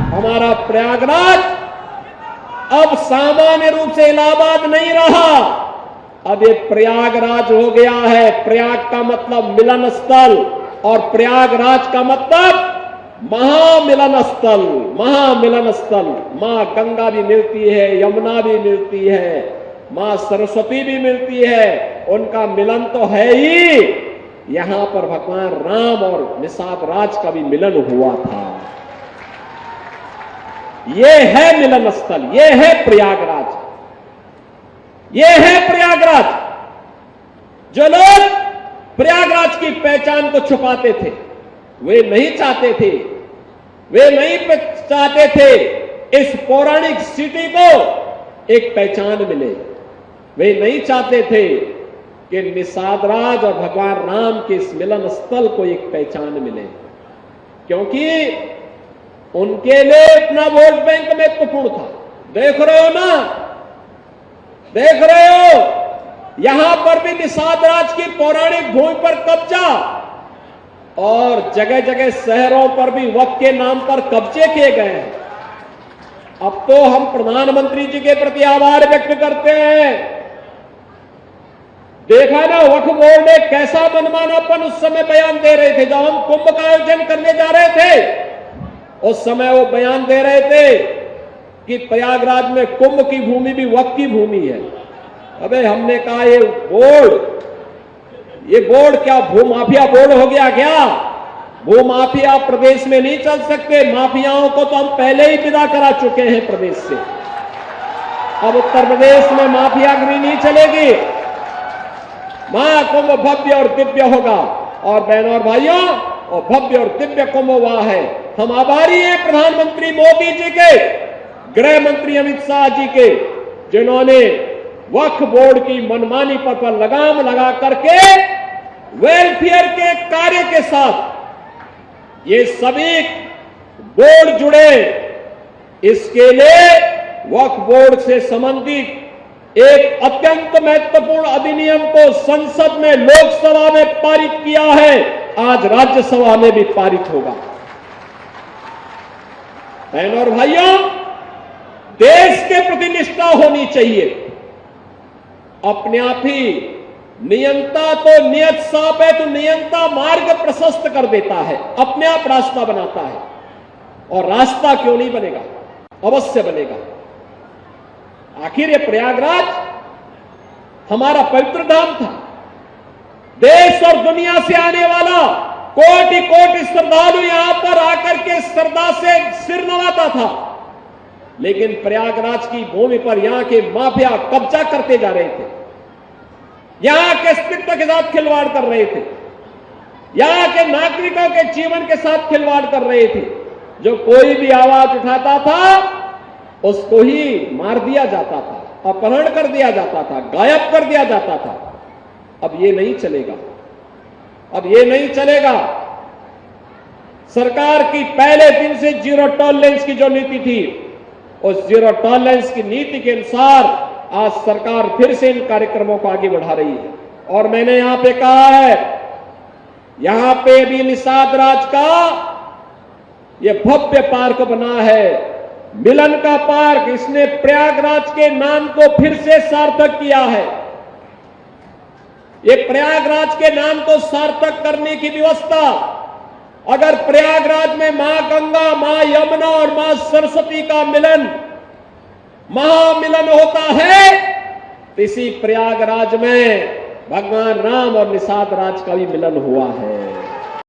हमारा प्रयागराज अब सामान्य रूप से इलाहाबाद नहीं रहा, अब ये प्रयागराज हो गया है। प्रयाग का मतलब मिलन स्थल और प्रयागराज का मतलब महामिलन स्थल। महामिलन स्थल, मां गंगा भी मिलती है, यमुना भी मिलती है, मां सरस्वती भी मिलती है, उनका मिलन तो है ही। यहां पर भगवान राम और निषाद राज का भी मिलन हुआ था। ये है मिलन स्थल, ये है प्रयागराज, ये है प्रयागराज। जो लोग प्रयागराज की पहचान को छुपाते थे, वे नहीं चाहते थे, वे नहीं चाहते थे इस पौराणिक सिटी को एक पहचान मिले। वे नहीं चाहते थे कि निषाद राज और भगवान राम के इस मिलन स्थल को एक पहचान मिले, क्योंकि उनके लिए अपना वोट बैंक महत्वपूर्ण था। देख रहे हो ना, देख रहे हो, यहां पर भी निषाद राज की पौराणिक भूमि पर कब्जा और जगह जगह शहरों पर भी वक्फ के नाम पर कब्जे किए गए हैं। अब तो हम प्रधानमंत्री जी के प्रति आभार व्यक्त करते हैं। देखा ना, वक्फ बोर्ड ने कैसा मनमानापन उस समय बयान दे रहे थे। जब हम कुंभ का आयोजन करने जा रहे थे, उस समय वो बयान दे रहे थे कि प्रयागराज में कुंभ की भूमि भी वक्फ की भूमि है। अबे हमने कहा ये बोर्ड क्या भूमाफिया बोर्ड हो गया क्या? भूमाफिया प्रदेश में नहीं चल सकते। माफियाओं को तो हम पहले ही विदा करा चुके हैं प्रदेश से। अब उत्तर प्रदेश में माफियागिरी नहीं चलेगी। महाकुंभ भव्य और दिव्य होगा। और बहनों और भाइयों, और भव्य और दिव्य कुंभ हुआ है। हम आभारी हैं प्रधानमंत्री मोदी जी के, गृह मंत्री अमित शाह जी के, जिन्होंने वक्फ बोर्ड की मनमानी पर लगाम लगा करके वेलफेयर के कार्य के साथ ये सभी बोर्ड जुड़े। इसके लिए वक्फ बोर्ड से संबंधित एक अत्यंत महत्वपूर्ण अधिनियम को संसद में, लोकसभा में पारित किया है। आज राज्यसभा में भी पारित होगा। बहनों और भाइयों, देश के प्रति निष्ठा होनी चाहिए। अपने आप ही नियंता तो नियत साफ है, तो नियंता मार्ग प्रशस्त कर देता है, अपने आप रास्ता बनाता है। और रास्ता क्यों नहीं बनेगा? अवश्य बनेगा। आखिर ये प्रयागराज हमारा पवित्र धाम था। देश और दुनिया से आने वाला कोटि कोटि श्रद्धालु यहां पर आकर के श्रद्धा से सिर नवाता था। लेकिन प्रयागराज की भूमि पर यहां के माफिया कब्जा करते जा रहे थे, यहां के अस्तित्व के साथ खिलवाड़ कर रहे थे, यहां के नागरिकों के जीवन के साथ खिलवाड़ कर रहे थे। जो कोई भी आवाज उठाता था उसको ही मार दिया जाता था, अपहरण कर दिया जाता था, गायब कर दिया जाता था। अब ये नहीं चलेगा, अब ये नहीं चलेगा। सरकार की पहले दिन से जीरो टॉलरेंस की जो नीति थी, उस जीरो टॉलरेंस की नीति के अनुसार आज सरकार फिर से इन कार्यक्रमों को आगे बढ़ा रही है। और मैंने यहां पे कहा है, यहां पे भी निषाद राज का ये भव्य पार्क बना है, मिलन का पार्क। इसने प्रयागराज के नाम को फिर से सार्थक किया है। ये प्रयागराज के नाम को सार्थक करने की व्यवस्था, अगर प्रयागराज में मां गंगा, मां यमुना और मां सरस्वती का मिलन, महामिलन होता है, तो इसी प्रयागराज में भगवान राम और निषाद राज का भी मिलन हुआ है।